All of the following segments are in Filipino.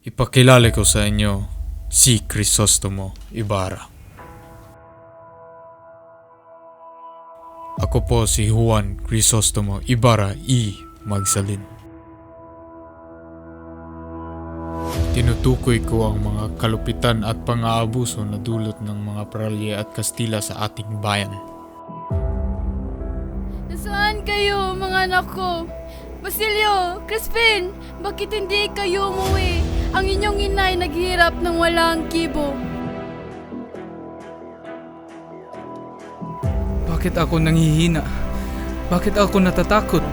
Ipakilala ko sa inyo si Crisostomo Ibarra. Ako po si Juan Crisostomo Ibarra y Magsalin. Tinutukoy ko ang mga kalupitan at pang-aabuso na dulot ng mga Paralye at Kastila sa ating bayan. Nasaan kayo, mga anak ko? Basilio, Crispin, bakit hindi kayo umuwi? Ang inyong inay naghihirap ng walang kibo. Bakit ako nanghihina? Bakit ako natatakot?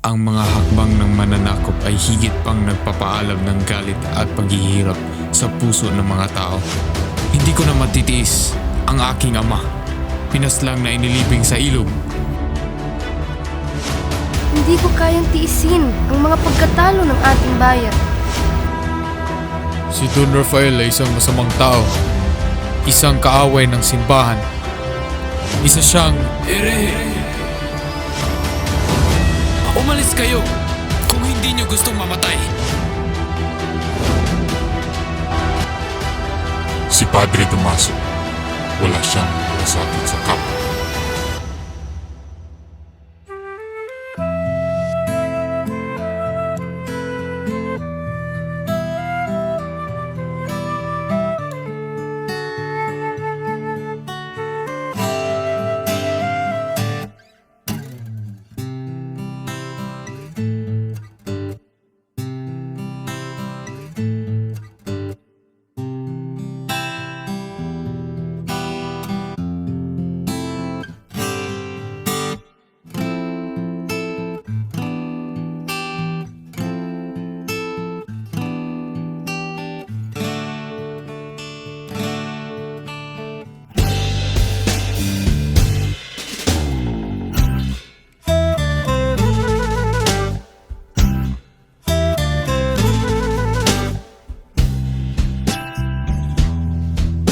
Ang mga hakbang ng mananakop ay higit pang nagpapaalam ng galit at paghihirap sa puso ng mga tao. Hindi ko na matitiis ang aking ama, pinaslang na inilibing sa ilog. Hindi ko kayang tiisin ang mga pagkatalo ng ating bayan. Si Don Rafael ay isang masamang tao, isang kaaway ng simbahan, isa siyang herehe. Umalis kayo kung hindi niyo gustong mamatay. Si Padre Tomaso, wala siyang malasakit sa kapwa.